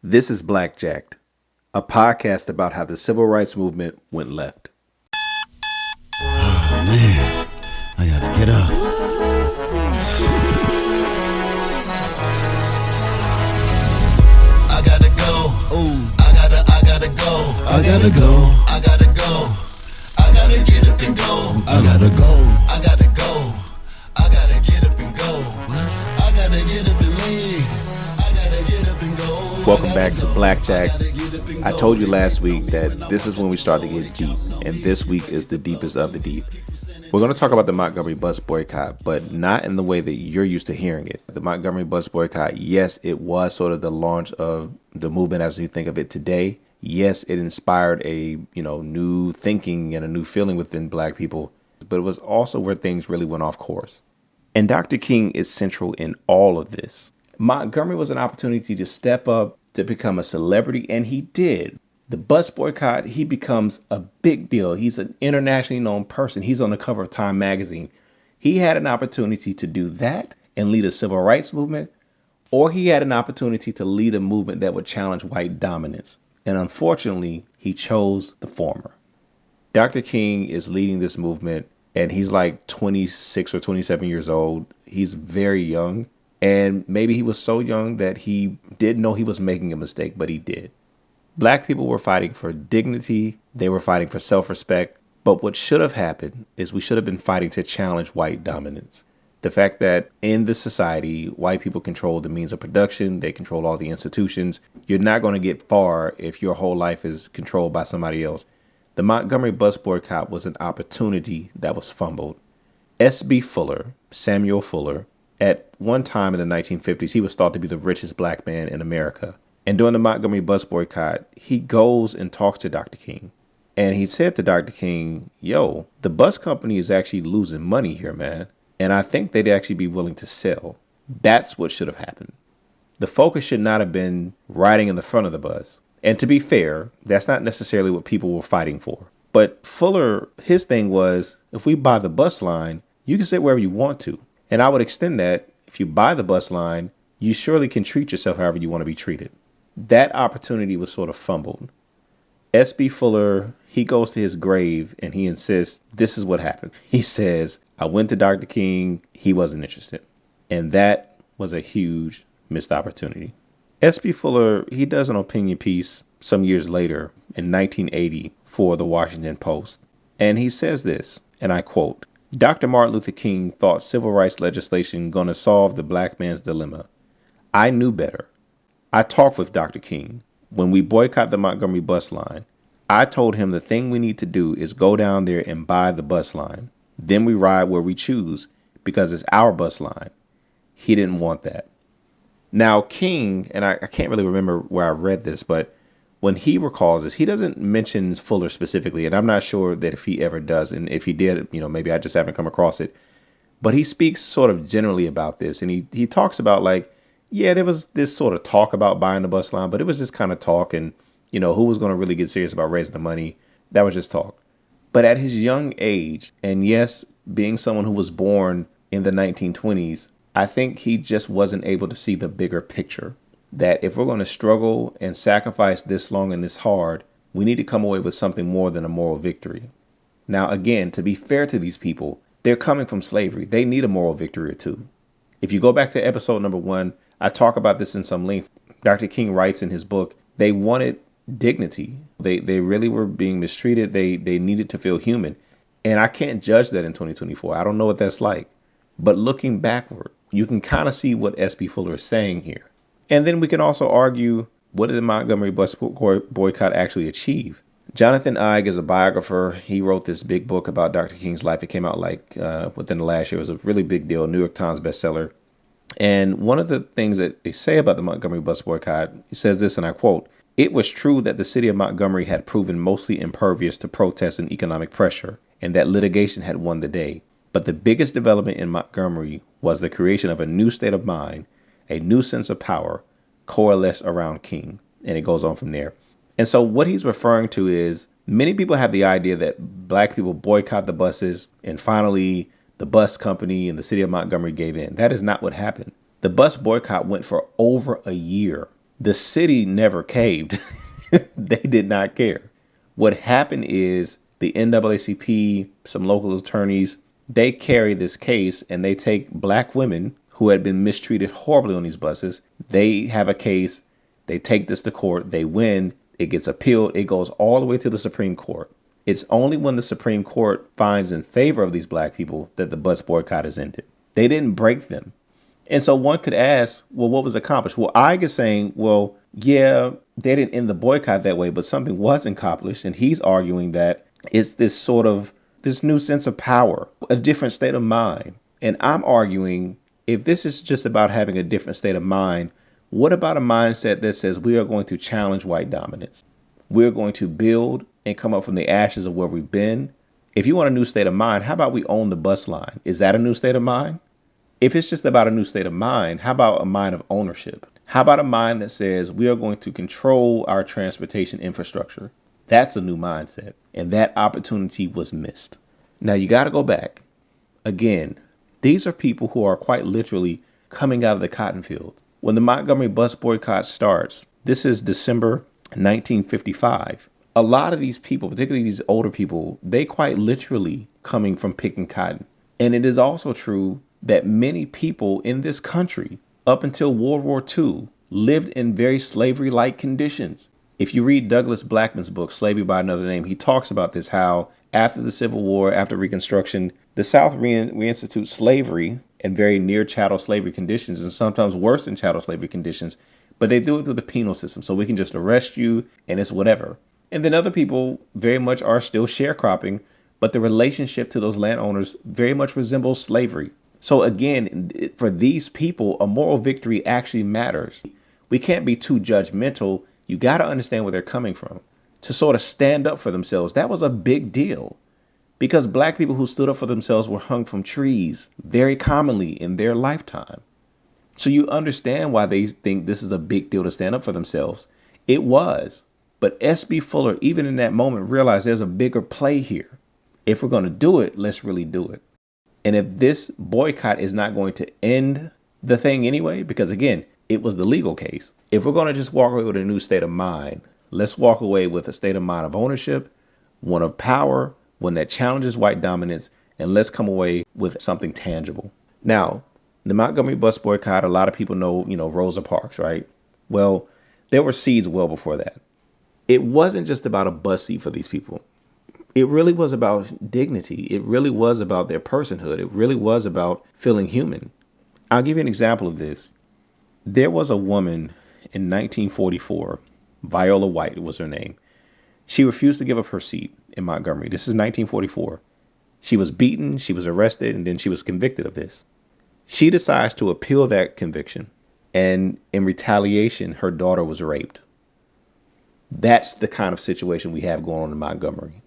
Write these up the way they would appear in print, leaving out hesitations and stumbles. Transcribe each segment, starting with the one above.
This is Blackjacked, a podcast about how the civil rights movement went left. Oh man, I gotta get up. I gotta go. Ooh. I gotta go. I gotta go. I gotta go. I gotta get up and go. I gotta go. I gotta go. I gotta get up and go. I gotta get up and leave. I gotta get up and go. Welcome back to Blackjack. I told you last week that this is when we start to get deep, and this week is the deepest of the deep. We're going to talk about the Montgomery Bus Boycott, but not in the way that you're used to hearing it. The Montgomery Bus Boycott, yes, it was sort of the launch of the movement as you think of it today. Yes, it inspired a new thinking and a new feeling within Black people, but it was also where things really went off course. And Dr. King is central in all of this. Montgomery was an opportunity to step up, to become a celebrity, and he did. The bus boycott, he becomes a big deal. He's an internationally known person. He's on the cover of Time magazine. He had an opportunity to do that and lead a civil rights movement, or he had an opportunity to lead a movement that would challenge white dominance. And unfortunately, he chose the former. Dr. King is leading this movement, and he's like 26 or 27 years old. He's very young. And maybe he was so young that he didn't know he was making a mistake, but he did. Black people were fighting for dignity. They were fighting for self-respect. But what should have happened is we should have been fighting to challenge white dominance. The fact that in this society, white people control the means of production. They control all the institutions. You're not going to get far if your whole life is controlled by somebody else. The Montgomery Bus Boycott was an opportunity that was fumbled. S.B. Fuller, Samuel Fuller, at one time in the 1950s, he was thought to be the richest Black man in America. And during the Montgomery Bus Boycott, he goes and talks to Dr. King. And he said to Dr. King, yo, the bus company is actually losing money here, man. And I think they'd actually be willing to sell. That's what should have happened. The focus should not have been riding in the front of the bus. And to be fair, that's not necessarily what people were fighting for. But Fuller, his thing was, if we buy the bus line, you can sit wherever you want to. And I would extend that, if you buy the bus line, you surely can treat yourself however you want to be treated. That opportunity was sort of fumbled. S.B. Fuller, he goes to his grave and he insists, this is what happened. He says, I went to Dr. King, he wasn't interested. And that was a huge missed opportunity. S.B. Fuller, he does an opinion piece some years later in 1980 for the Washington Post. And he says this, and I quote, Dr. Martin Luther King thought civil rights legislation going to solve the Black man's dilemma. I knew better. I talked with Dr. King. When we boycott the Montgomery bus line, I told him the thing we need to do is go down there and buy the bus line. Then we ride where we choose because it's our bus line. He didn't want that. Now, King, and I can't really remember where I read this, but when he recalls this, he doesn't mention Fuller specifically, and I'm not sure that if he ever does. And if he did, maybe I just haven't come across it. But he speaks sort of generally about this, and he talks about like, yeah, there was this sort of talk about buying the bus line, but it was just kind of talk, and who was going to really get serious about raising the money? That was just talk. But at his young age, and yes, being someone who was born in the 1920s, I think he just wasn't able to see the bigger picture. That if we're going to struggle and sacrifice this long and this hard, we need to come away with something more than a moral victory. Now, again, to be fair to these people, they're coming from slavery. They need a moral victory or two. If you go back to episode number 1, I talk about this in some length. Dr. King writes in his book, they wanted dignity. They really were being mistreated. They needed to feel human. And I can't judge that in 2024. I don't know what that's like. But looking backward, you can kind of see what S.B. Fuller is saying here. And then we can also argue, what did the Montgomery Bus Boycott actually achieve? Jonathan Eig is a biographer. He wrote this big book about Dr. King's life. It came out within the last year. It was a really big deal, New York Times bestseller. And one of the things that they say about the Montgomery Bus Boycott, he says this, and I quote, it was true that the city of Montgomery had proven mostly impervious to protest and economic pressure, and that litigation had won the day. But the biggest development in Montgomery was the creation of a new state of mind, a new sense of power coalesced around King. And it goes on from there. And so what he's referring to is many people have the idea that Black people boycott the buses and finally the bus company and the city of Montgomery gave in. That is not what happened. The bus boycott went for over a year. The city never caved. They did not care. What happened is the NAACP, some local attorneys, they carry this case and they take black women who had been mistreated horribly on these buses. They have a case. They take this to court. They win. It gets appealed. It goes all the way to the Supreme Court. It's only when the Supreme Court finds in favor of these black people that the bus boycott is ended. They didn't break them. And so one could ask, well, what was accomplished? Well, I is saying, well, yeah, they didn't end the boycott that way, but something was accomplished. And he's arguing that it's this sort of this new sense of power, a different state of mind. And I'm arguing, if this is just about having a different state of mind, what about a mindset that says we are going to challenge white dominance? We're going to build and come up from the ashes of where we've been. If you want a new state of mind, how about we own the bus line? Is that a new state of mind? If it's just about a new state of mind, how about a mind of ownership? How about a mind that says we are going to control our transportation infrastructure? That's a new mindset. And that opportunity was missed. Now you got to go back. Again, these are people who are quite literally coming out of the cotton fields. When the Montgomery bus boycott starts, this is December 1955. A lot of these people, particularly these older people, they quite literally coming from picking cotton. And it is also true that many people in this country up until World War II lived in very slavery-like conditions. If you read Douglas Blackman's book, Slavery by Another Name, he talks about this, how after the Civil War, after Reconstruction, the South reinstitutes slavery in very near chattel slavery conditions and sometimes worse than chattel slavery conditions. But they do it through the penal system. So we can just arrest you and it's whatever. And then other people very much are still sharecropping, but the relationship to those landowners very much resembles slavery. So again, for these people, a moral victory actually matters. We can't be too judgmental. You got to understand where they're coming from. To sort of stand up for themselves, that was a big deal. Because black people who stood up for themselves were hung from trees very commonly in their lifetime. So you understand why they think this is a big deal to stand up for themselves. It was. But S.B. Fuller, even in that moment, realized there's a bigger play here. If we're going to do it, let's really do it. And if this boycott is not going to end the thing anyway, because again, it was the legal case. If we're going to just walk away with a new state of mind, let's walk away with a state of mind of ownership, one of power, one that challenges white dominance, and let's come away with something tangible. Now, the Montgomery bus boycott, a lot of people know, Rosa Parks, right? Well, there were seeds well before that. It wasn't just about a bus seat for these people. It really was about dignity. It really was about their personhood. It really was about feeling human. I'll give you an example of this. There was a woman in 1944, Viola White was her name. She refused to give up her seat in Montgomery. This is 1944. She was beaten, she was arrested, and then she was convicted of this. She decides to appeal that conviction. And in retaliation, her daughter was raped. That's the kind of situation we have going on in Montgomery.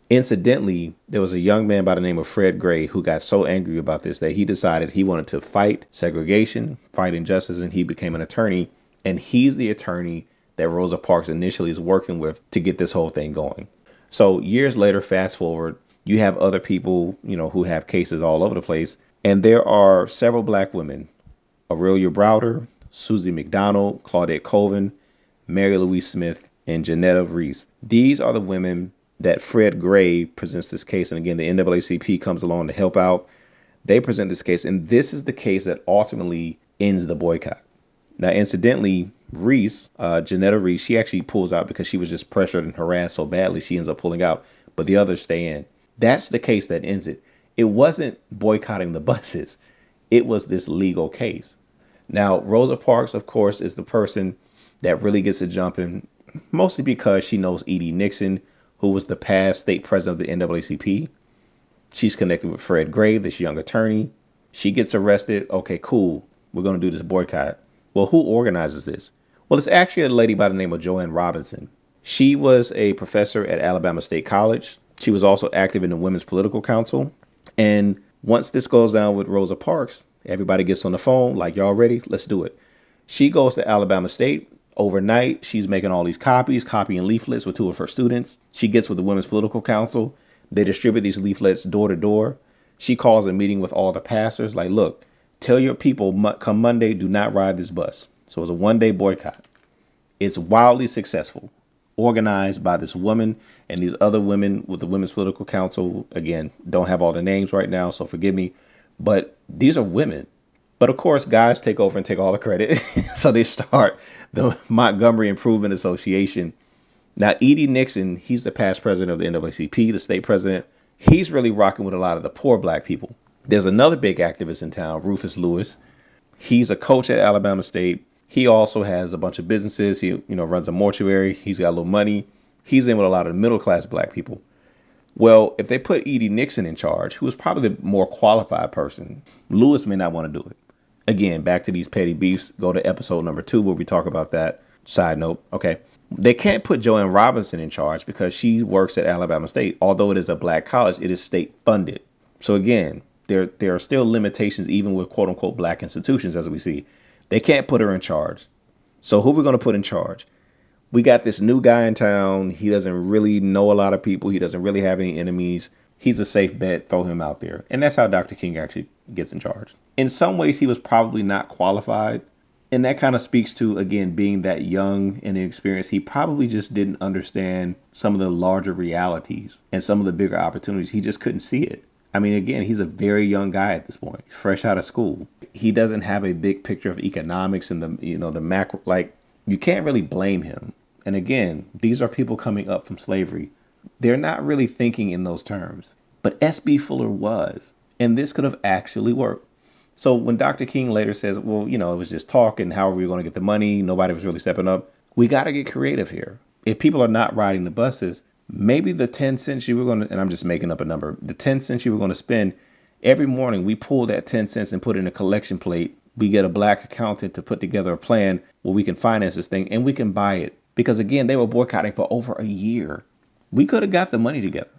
Incidentally, there was a young man by the name of Fred Gray who got so angry about this that he decided he wanted to fight segregation, fight injustice, and he became an attorney. And he's the attorney that Rosa Parks initially is working with to get this whole thing going. So years later, fast forward, you have other people, who have cases all over the place. And there are several black women, Aurelia Browder, Susie McDonald, Claudette Colvin, Mary Louise Smith, and Janetta Reese. These are the women that Fred Gray presents this case. And again, the NAACP comes along to help out. They present this case. And this is the case that ultimately ends the boycott. Now, incidentally, Reese, Janetta Reese, she actually pulls out because she was just pressured and harassed so badly. She ends up pulling out, but the others stay in. That's the case that ends it. It wasn't boycotting the buses. It was this legal case. Now, Rosa Parks, of course, is the person that really gets it jumping, mostly because she knows E.D. Nixon, who was the past state president of the NAACP. She's connected with Fred Gray, this young attorney. She gets arrested. Okay, cool. We're going to do this boycott. Well, who organizes this? Well, it's actually a lady by the name of Joanne Robinson. She was a professor at Alabama State College. She was also active in the Women's Political Council. And once this goes down with Rosa Parks, everybody gets on the phone, like, y'all ready? Let's do it. She goes to Alabama State. Overnight, she's making all these copies, copying leaflets with two of her students. She gets with the Women's Political Council. They distribute these leaflets door to door. She calls a meeting with all the pastors, like, look, tell your people come Monday, do not ride this bus. So it was a one-day boycott. It's wildly successful, organized by this woman and these other women with the Women's Political Council. Again, don't have all the names right now, so forgive me. But these are women. But of course, guys take over and take all the credit. So they start the Montgomery Improvement Association. Now, E.D. Nixon, he's the past president of the NAACP, the state president. He's really rocking with a lot of the poor black people. There's another big activist in town, Rufus Lewis. He's a coach at Alabama State. He also has a bunch of businesses. He, runs a mortuary. He's got a little money. He's in with a lot of middle class black people. Well, if they put E.D. Nixon in charge, who was probably the more qualified person, Lewis may not want to do it. Again, back to these petty beefs. Go to episode number 2 where we talk about that. Side note. Okay. They can't put Joanne Robinson in charge because she works at Alabama State. Although it is a black college, it is state funded. So again, there are still limitations even with quote unquote black institutions, as we see. They can't put her in charge. So who are we going to put in charge? We got this new guy in town. He doesn't really know a lot of people. He doesn't really have any enemies. He's a safe bet. Throw him out there. And that's how Dr. King actually gets in charge. In some ways, he was probably not qualified. And that kind of speaks to, again, being that young and inexperienced. He probably just didn't understand some of the larger realities and some of the bigger opportunities. He just couldn't see it. I mean, again, he's a very young guy at this point, fresh out of school. He doesn't have a big picture of economics and the macro, like you can't really blame him. And again, these are people coming up from slavery. They're not really thinking in those terms, but S.B. Fuller was, and this could have actually worked. So when Dr. King later says, well, it was just talk and how are we going to get the money? Nobody was really stepping up. We got to get creative here. If people are not riding the buses, maybe the 10 cents you were going to, and I'm just making up a number, the 10 cents you were going to spend every morning, we pull that 10 cents and put it in a collection plate. We get a black accountant to put together a plan where we can finance this thing and we can buy it. Because again, they were boycotting for over a year. We could have got the money together.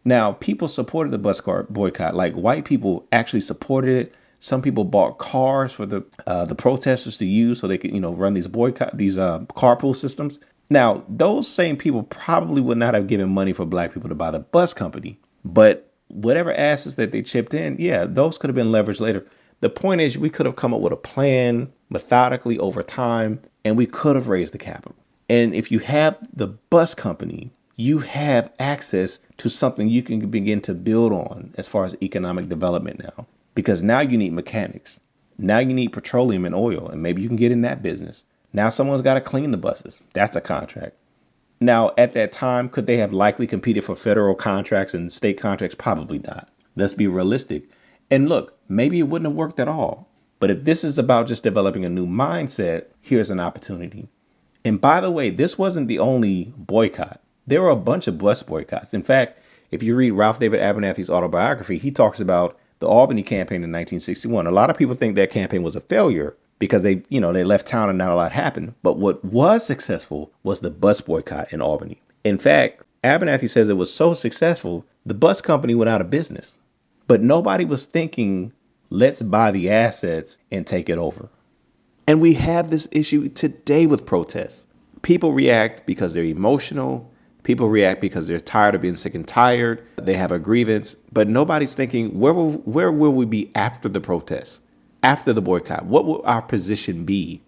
Now, people supported the bus car boycott. Like white people actually supported it. Some people bought cars for the protesters to use so they could, run these carpool systems. Now, those same people probably would not have given money for black people to buy the bus company. But whatever assets that they chipped in, yeah, those could have been leveraged later. The point is we could have come up with a plan methodically over time, and we could have raised the capital. And if you have the bus company, you have access to something you can begin to build on as far as economic development now. Because now you need mechanics. Now you need petroleum and oil, and maybe you can get in that business. Now someone's got to clean the buses. That's a contract. Now, at that time, could they have likely competed for federal contracts and state contracts? Probably not. Let's be realistic. And look, maybe it wouldn't have worked at all. But if this is about just developing a new mindset, here's an opportunity. And by the way, this wasn't the only boycott. There were a bunch of bus boycotts. In fact, if you read Ralph David Abernathy's autobiography, he talks about the Albany campaign in 1961. A lot of people think that campaign was a failure because they left town and not a lot happened. But what was successful was the bus boycott in Albany. In fact, Abernathy says it was so successful, the bus company went out of business. But nobody was thinking, let's buy the assets and take it over. And we have this issue today with protests. People react because they're emotional. People react because they're tired of being sick and tired. They have a grievance, but nobody's thinking, where will we be after the protest, after the boycott? What will our position be?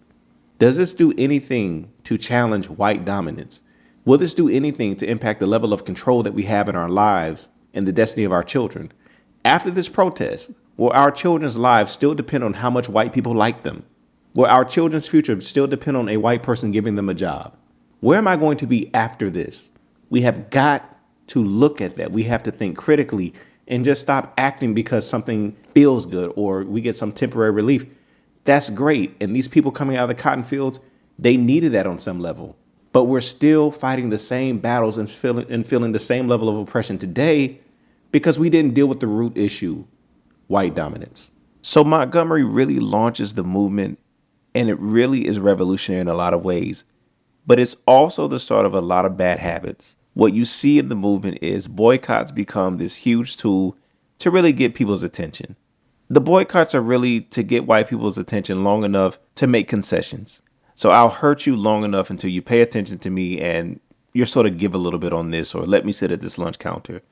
Does this do anything to challenge white dominance? Will this do anything to impact the level of control that we have in our lives and the destiny of our children? After this protest, will our children's lives still depend on how much white people like them? Will our children's future still depend on a white person giving them a job? Where am I going to be after this? We have got to look at that. We have to think critically and just stop acting because something feels good or we get some temporary relief. That's great. And these people coming out of the cotton fields, they needed that on some level. But we're still fighting the same battles and feeling the same level of oppression today because we didn't deal with the root issue, white dominance. So Montgomery really launches the movement, and it really is revolutionary in a lot of ways. But it's also the start of a lot of bad habits. What you see in the movement is boycotts become this huge tool to really get people's attention. The boycotts are really to get white people's attention long enough to make concessions. So I'll hurt you long enough until you pay attention to me and you're sort of give a little bit on this or let me sit at this lunch counter.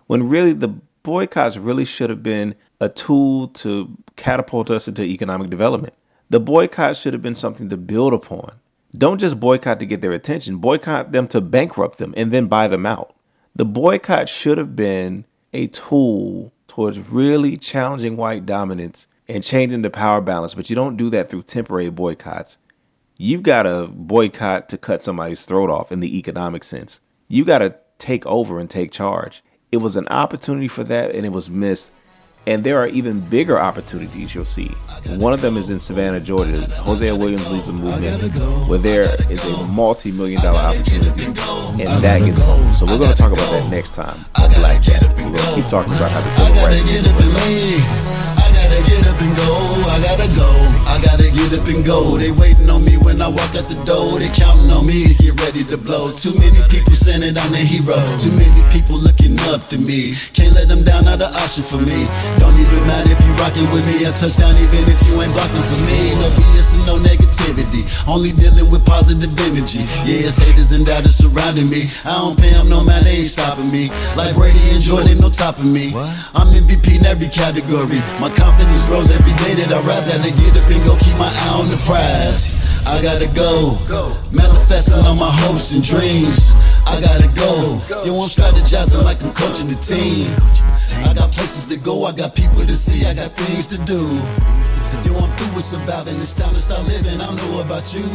When really the boycotts really should have been a tool to catapult us into economic development. The boycott should have been something to build upon. Don't just boycott to get their attention, boycott them to bankrupt them and then buy them out. The boycott should have been a tool towards really challenging white dominance and changing the power balance, but you don't do that through temporary boycotts. You've got to boycott to cut somebody's throat off in the economic sense. You got to take over and take charge. It was an opportunity for that and it was missed. And there are even bigger opportunities you'll see. One of them is in Savannah, Georgia. Hosea Williams leads the movement where there is a multi-million-dollar opportunity, and that gets home. So we're going to talk about that next time on Black Cat. We're going to keep talking about how the civil rights movement. Gotta get up and go, I gotta go, I gotta get up and go. They waiting on me when I walk out the door. They counting on me to get ready to blow. Too many people saying that I'm the hero. Too many people looking up to me. Can't let them down, not an option for me. Don't even matter if you rocking with me. I touch down even if you ain't blocking for me. No BS and no negativity, only dealing with positive energy. Yeah, it's haters and doubters surrounding me. I don't pay them no man, they ain't stopping me. Like Brady and Jordan, no topping me. I'm MVP in every category. My confidence grows every day that I rise. Gotta get up and go, keep my eye on the prize. I gotta go, manifesting on my hopes and dreams. I gotta go, yo, I'm strategizing like I'm coaching the team. I got places to go, I got people to see, I got things to do. Yo, I'm through with surviving, it's time to start living, I don't know about you.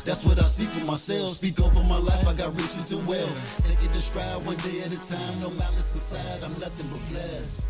That's what I see for myself, speak over my life, I got riches and wealth. Take it in stride one day at a time, no malice inside, I'm nothing but blessed.